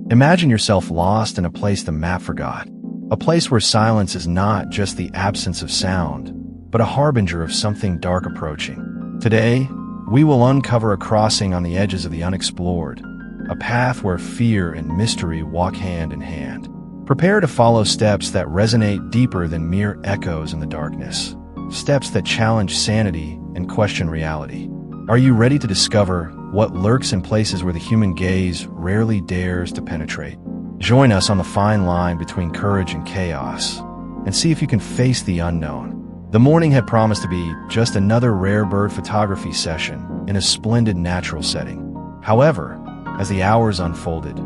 Imagine yourself lost in a place the map forgot. A place where silence is not just the absence of sound, but a harbinger of something dark approaching. Today, we will uncover a crossing on the edges of the unexplored, a path where fear and mystery walk hand in hand. Prepare to follow steps that resonate deeper than mere echoes in the darkness. Steps that challenge sanity and question reality. Are you ready to discover what lurks in places where the human gaze rarely dares to penetrate? Join us on the fine line between courage and chaos, and see if you can face the unknown. The morning had promised to be just another rare bird photography session in a splendid natural setting. However, as the hours unfolded,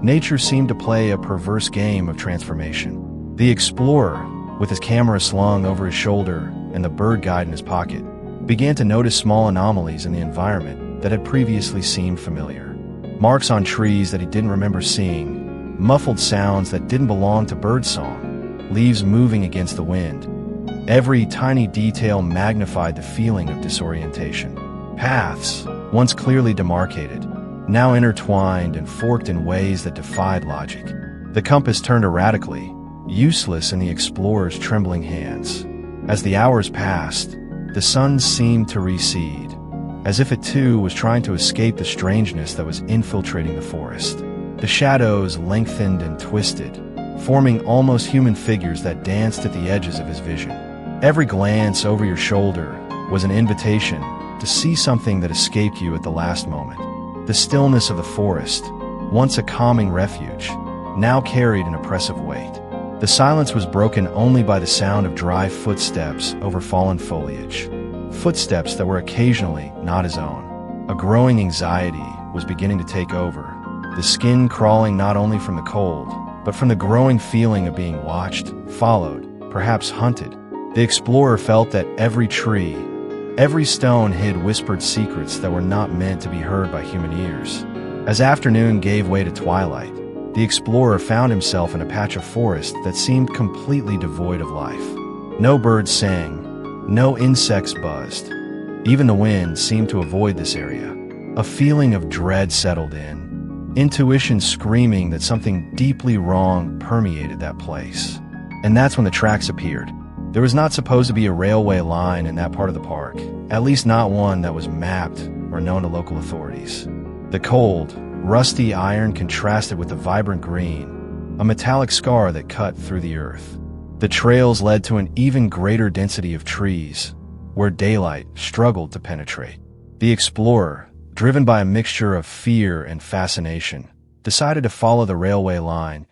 nature seemed to play a perverse game of transformation. The explorer, with his camera slung over his shoulder and the bird guide in his pocket, began to notice small anomalies in the environment that had previously seemed familiar. Marks on trees that he didn't remember seeing, muffled sounds that didn't belong to birdsong, leaves moving against the wind. Every tiny detail magnified the feeling of disorientation. Paths, once clearly demarcated, now intertwined and forked in ways that defied logic. The compass turned erratically, useless in the explorer's trembling hands. As the hours passed, the sun seemed to recede, as if it too was trying to escape the strangeness that was infiltrating the forest. The shadows lengthened and twisted, forming almost human figures that danced at the edges of his vision. Every glance over your shoulder was an invitation to see something that escaped you at the last moment. The stillness of the forest, once a calming refuge, now carried an oppressive weight. The silence was broken only by the sound of dry footsteps over fallen foliage. Footsteps that were occasionally not his own. A growing anxiety was beginning to take over, the skin crawling not only from the cold, but from the growing feeling of being watched, followed, perhaps hunted. The explorer felt that every tree, every stone hid whispered secrets that were not meant to be heard by human ears. As afternoon gave way to twilight, the explorer found himself in a patch of forest that seemed completely devoid of life. No birds sang, no insects buzzed. Even the wind seemed to avoid this area. A feeling of dread settled in, intuition screaming that something deeply wrong permeated that place. And that's when the tracks appeared. There was not supposed to be a railway line in that part of the park, at least not one that was mapped or known to local authorities. The cold, rusty iron contrasted with the vibrant green, a metallic scar that cut through the earth. The trails led to an even greater density of trees, where daylight struggled to penetrate. The explorer, driven by a mixture of fear and fascination, decided to follow the railway line,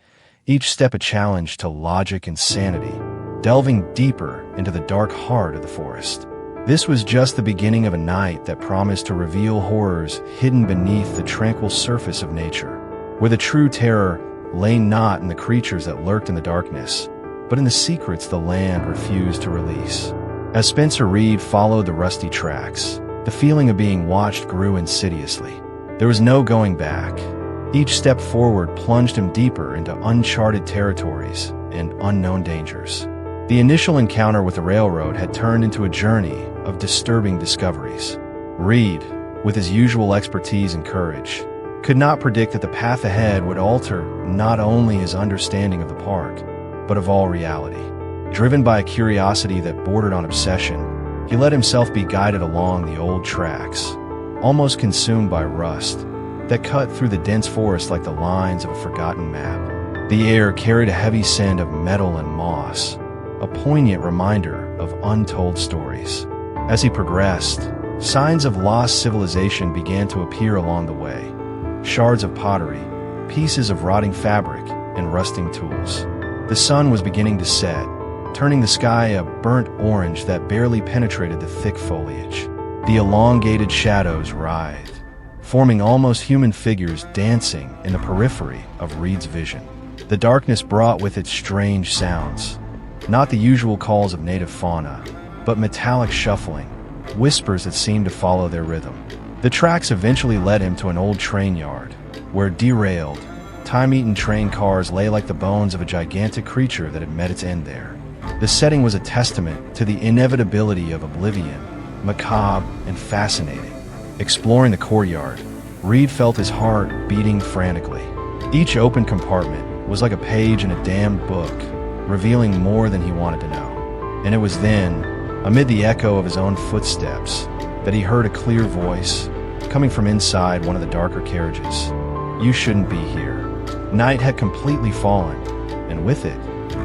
each step a challenge to logic and sanity, delving deeper into the dark heart of the forest. This was just the beginning of a night that promised to reveal horrors hidden beneath the tranquil surface of nature, where the true terror lay not in the creatures that lurked in the darkness, but in the secrets the land refused to release. As Spencer Reed followed the rusty tracks, the feeling of being watched grew insidiously. There was no going back. Each step forward plunged him deeper into uncharted territories and unknown dangers. The initial encounter with the railroad had turned into a journey of disturbing discoveries. Reed, with his usual expertise and courage, could not predict that the path ahead would alter not only his understanding of the park, but of all reality. Driven by a curiosity that bordered on obsession, he let himself be guided along the old tracks, almost consumed by rust, that cut through the dense forest like the lines of a forgotten map. The air carried a heavy scent of metal and moss, a poignant reminder of untold stories. As he progressed, signs of lost civilization began to appear along the way. Shards of pottery, pieces of rotting fabric, and rusting tools. The sun was beginning to set, turning the sky a burnt orange that barely penetrated the thick foliage. The elongated shadows writhed, forming almost human figures dancing in the periphery of Reed's vision. The darkness brought with it strange sounds, not the usual calls of native fauna, but metallic shuffling, whispers that seemed to follow their rhythm. The tracks eventually led him to an old train yard, where derailed, time-eaten train cars lay like the bones of a gigantic creature that had met its end there. The setting was a testament to the inevitability of oblivion, macabre and fascinating. Exploring the courtyard, Reed felt his heart beating frantically. Each open compartment was like a page in a damned book, revealing more than he wanted to know. And it was then, amid the echo of his own footsteps, that he heard a clear voice coming from inside one of the darker carriages. "You shouldn't be here." Night had completely fallen, and with it,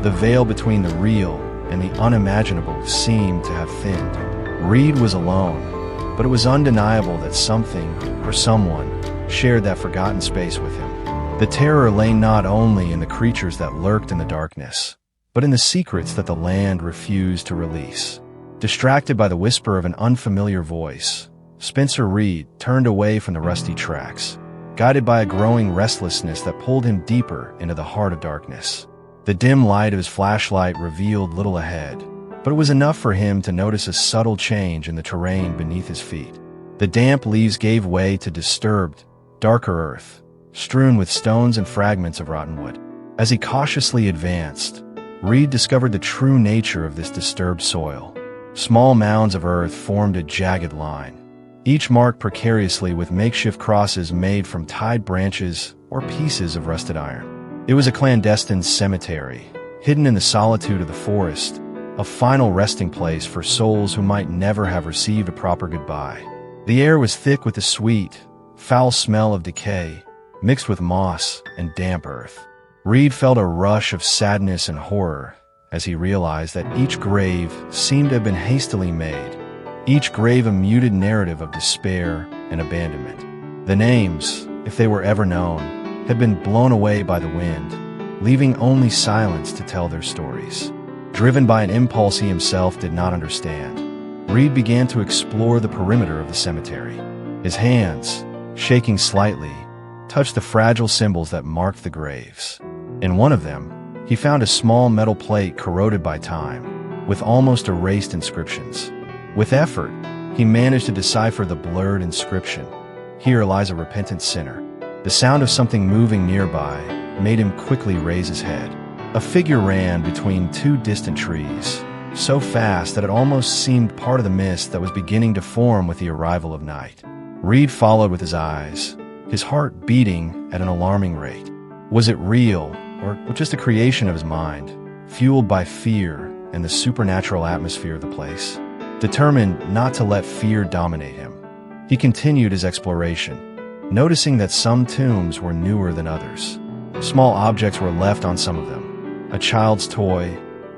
the veil between the real and the unimaginable seemed to have thinned. Reed was alone, but it was undeniable that something, or someone, shared that forgotten space with him. The terror lay not only in the creatures that lurked in the darkness, but in the secrets that the land refused to release. Distracted by the whisper of an unfamiliar voice, Spencer Reed turned away from the rusty tracks, guided by a growing restlessness that pulled him deeper into the heart of darkness. The dim light of his flashlight revealed little ahead, but it was enough for him to notice a subtle change in the terrain beneath his feet. The damp leaves gave way to disturbed, darker earth, strewn with stones and fragments of rotten wood. As he cautiously advanced, Reed discovered the true nature of this disturbed soil. Small mounds of earth formed a jagged line, each marked precariously with makeshift crosses made from tied branches or pieces of rusted iron. It was a clandestine cemetery, hidden in the solitude of the forest, a final resting place for souls who might never have received a proper goodbye. The air was thick with the sweet, foul smell of decay, mixed with moss and damp earth. Reed felt a rush of sadness and horror as he realized that each grave seemed to have been hastily made, each grave a muted narrative of despair and abandonment. The names, if they were ever known, had been blown away by the wind, leaving only silence to tell their stories. Driven by an impulse he himself did not understand, Reed began to explore the perimeter of the cemetery. His hands, shaking slightly, touched the fragile symbols that marked the graves. In one of them, he found a small metal plate corroded by time, with almost erased inscriptions. With effort, he managed to decipher the blurred inscription, "Here lies a repentant sinner." The sound of something moving nearby made him quickly raise his head. A figure ran between two distant trees, so fast that it almost seemed part of the mist that was beginning to form with the arrival of night. Reed followed with his eyes, his heart beating at an alarming rate. Was it real, or just a creation of his mind, fueled by fear and the supernatural atmosphere of the place? Determined not to let fear dominate him, he continued his exploration, noticing that some tombs were newer than others. Small objects were left on some of them: a child's toy,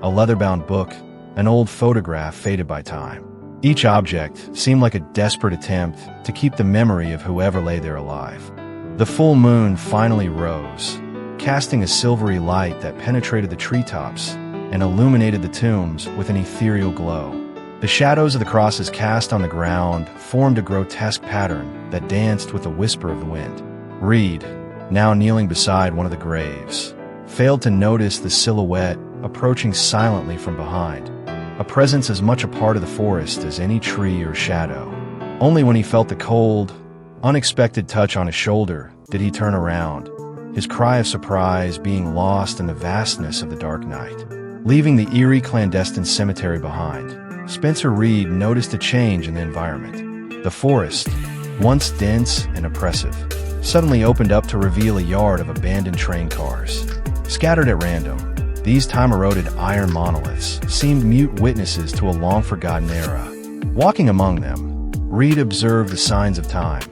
a leather-bound book, an old photograph faded by time. Each object seemed like a desperate attempt to keep the memory of whoever lay there alive. The full moon finally rose, casting a silvery light that penetrated the treetops and illuminated the tombs with an ethereal glow. The shadows of the crosses cast on the ground formed a grotesque pattern that danced with the whisper of the wind. Reed, now kneeling beside one of the graves, failed to notice the silhouette approaching silently from behind, a presence as much a part of the forest as any tree or shadow. Only when he felt the cold, unexpected touch on his shoulder did he turn around, his cry of surprise being lost in the vastness of the dark night. Leaving the eerie clandestine cemetery behind, Spencer Reed noticed a change in the environment. The forest, once dense and oppressive, suddenly opened up to reveal a yard of abandoned train cars. Scattered at random, these time-eroded iron monoliths seemed mute witnesses to a long-forgotten era. Walking among them, Reed observed the signs of time,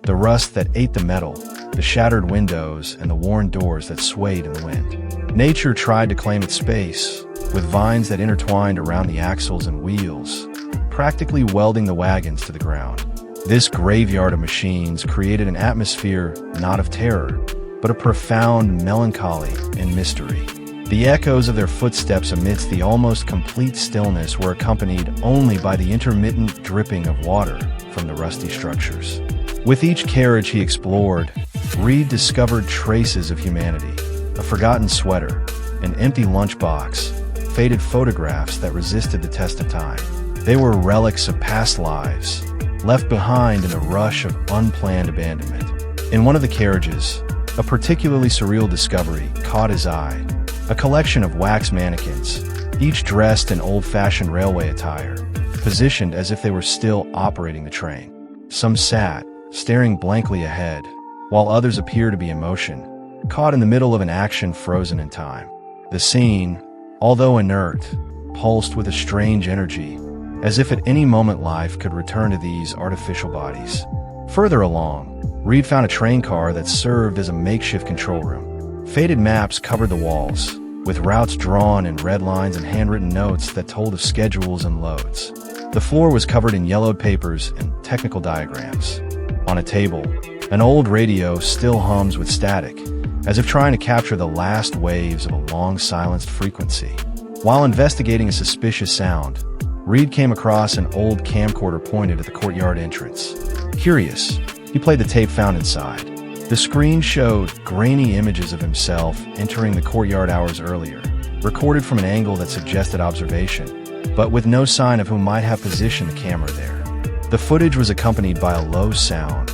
the rust that ate the metal, the shattered windows, and the worn doors that swayed in the wind. Nature tried to claim its space, with vines that intertwined around the axles and wheels, practically welding the wagons to the ground. This graveyard of machines created an atmosphere not of terror, but of profound melancholy and mystery. The echoes of their footsteps amidst the almost complete stillness were accompanied only by the intermittent dripping of water from the rusty structures. With each carriage he explored, Reed discovered traces of humanity: a forgotten sweater, an empty lunchbox, faded photographs that resisted the test of time. They were relics of past lives, left behind in the rush of unplanned abandonment. In one of the carriages, a particularly surreal discovery caught his eye: a collection of wax mannequins, each dressed in old-fashioned railway attire, positioned as if they were still operating the train. Some sat, staring blankly ahead, while others appeared to be in motion, caught in the middle of an action frozen in time. The scene, although inert, pulsed with a strange energy, as if at any moment life could return to these artificial bodies. Further along, Reed found a train car that served as a makeshift control room. Faded maps covered the walls, with routes drawn in red lines and handwritten notes that told of schedules and loads. The floor was covered in yellowed papers and technical diagrams. On a table, an old radio still hums with static, as if trying to capture the last waves of a long-silenced frequency. While investigating a suspicious sound, Reed came across an old camcorder pointed at the courtyard entrance. Curious, he played the tape found inside. The screen showed grainy images of himself entering the courtyard hours earlier, recorded from an angle that suggested observation, but with no sign of who might have positioned the camera there. The footage was accompanied by a low sound,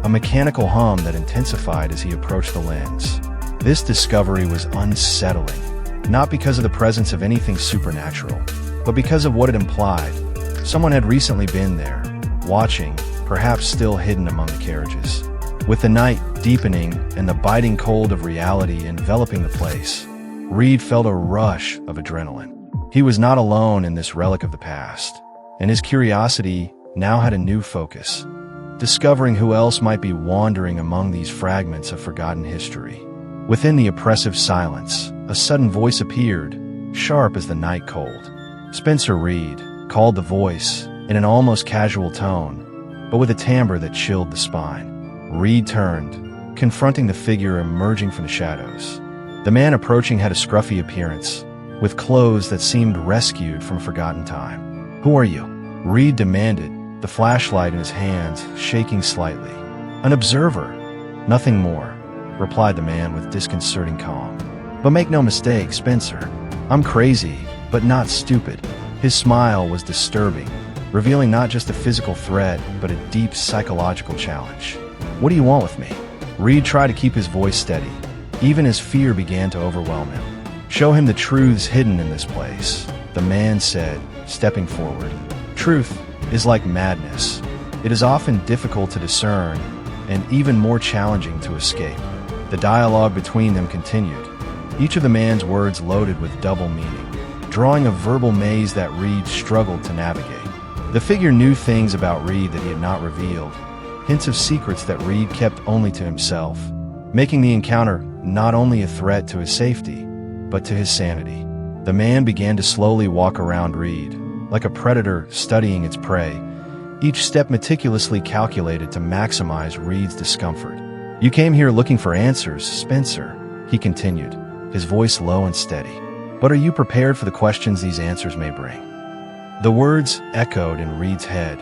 a mechanical hum that intensified as he approached the lens. This discovery was unsettling, not because of the presence of anything supernatural, but because of what it implied. Someone had recently been there, watching, perhaps still hidden among the carriages. With the night deepening and the biting cold of reality enveloping the place, Reed felt a rush of adrenaline. He was not alone in this relic of the past, and his curiosity now had a new focus, discovering who else might be wandering among these fragments of forgotten history. Within the oppressive silence, a sudden voice appeared, sharp as the night cold. Spencer Reed, called the voice, in an almost casual tone, but with a timbre that chilled the spine. Reed turned, confronting the figure emerging from the shadows. The man approaching had a scruffy appearance, with clothes that seemed rescued from a forgotten time. "Who are you?" Reed demanded, the flashlight in his hands shaking slightly. "An observer. Nothing more," replied the man with disconcerting calm. "But make no mistake, Spencer. I'm crazy, but not stupid." His smile was disturbing, revealing not just a physical threat, but a deep psychological challenge. "What do you want with me?" Reed tried to keep his voice steady, even as fear began to overwhelm him. "Show him the truths hidden in this place," the man said, stepping forward. "Truth is like madness. It is often difficult to discern, and even more challenging to escape." The dialogue between them continued, each of the man's words loaded with double meaning, drawing a verbal maze that Reed struggled to navigate. The figure knew things about Reed that he had not revealed, hints of secrets that Reed kept only to himself, making the encounter not only a threat to his safety, but to his sanity. The man began to slowly walk around Reed, like a predator studying its prey, each step meticulously calculated to maximize Reed's discomfort. "You came here looking for answers, Spencer," he continued, his voice low and steady. "But are you prepared for the questions these answers may bring?" The words echoed in Reed's head,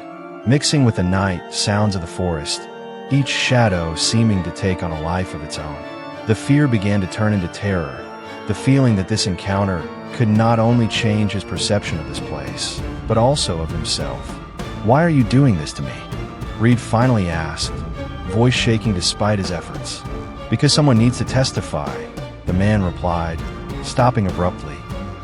mixing with the night sounds of the forest, each shadow seeming to take on a life of its own. The fear began to turn into terror, the feeling that this encounter could not only change his perception of this place, but also of himself. "Why are you doing this to me?" Reed finally asked, voice shaking despite his efforts. "Because someone needs to testify," the man replied, stopping abruptly.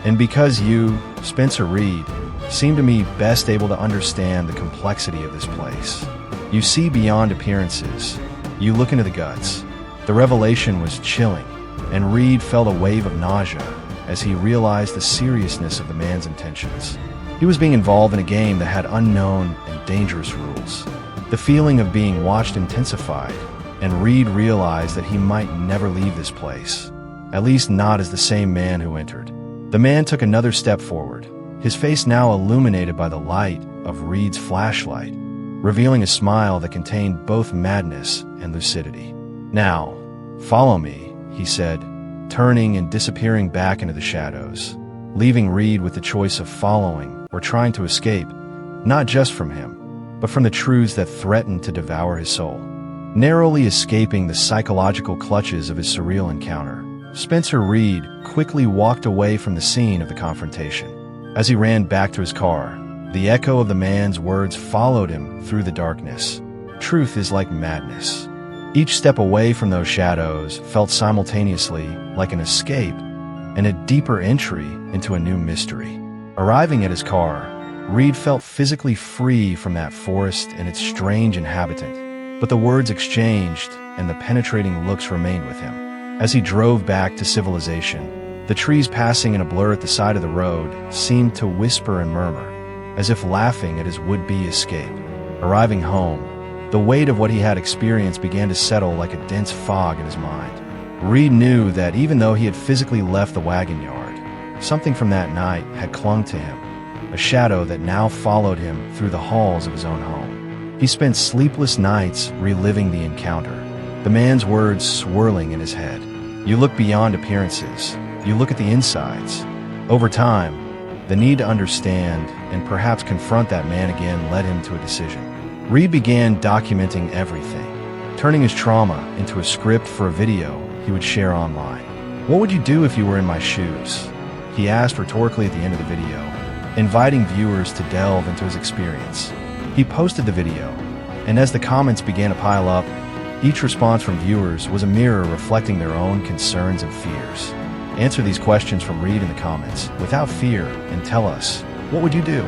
"And because you, Spencer Reed, seem to me best able to understand the complexity of this place. You see beyond appearances. You look into the guts." The revelation was chilling, and Reed felt a wave of nausea as he realized the seriousness of the man's intentions. He was being involved in a game that had unknown and dangerous rules. The feeling of being watched intensified, and Reed realized that he might never leave this place, at least not as the same man who entered. The man took another step forward, his face now illuminated by the light of Reed's flashlight, revealing a smile that contained both madness and lucidity. "Now, follow me," he said, turning and disappearing back into the shadows, leaving Reed with the choice of following or trying to escape, not just from him, but from the truths that threatened to devour his soul. Narrowly escaping the psychological clutches of his surreal encounter, Spencer Reed quickly walked away from the scene of the confrontation. As he ran back to his car, the echo of the man's words followed him through the darkness. "Truth is like madness." Each step away from those shadows felt simultaneously like an escape and a deeper entry into a new mystery. Arriving at his car, Reed felt physically free from that forest and its strange inhabitant, but the words exchanged and the penetrating looks remained with him. As he drove back to civilization, the trees passing in a blur at the side of the road seemed to whisper and murmur, as if laughing at his would-be escape. Arriving home, the weight of what he had experienced began to settle like a dense fog in his mind. Reed knew that even though he had physically left the wagon yard, something from that night had clung to him, a shadow that now followed him through the halls of his own home. He spent sleepless nights reliving the encounter, the man's words swirling in his head. You look beyond appearances, you look at the insides. Over time, the need to understand and perhaps confront that man again led him to a decision. Reed began documenting everything, turning his trauma into a script for a video he would share online. "What would you do if you were in my shoes?" he asked rhetorically at the end of the video, inviting viewers to delve into his experience. He posted the video, and as the comments began to pile up, each response from viewers was a mirror reflecting their own concerns and fears. Answer these questions from Reed in the comments without fear and tell us, what would you do?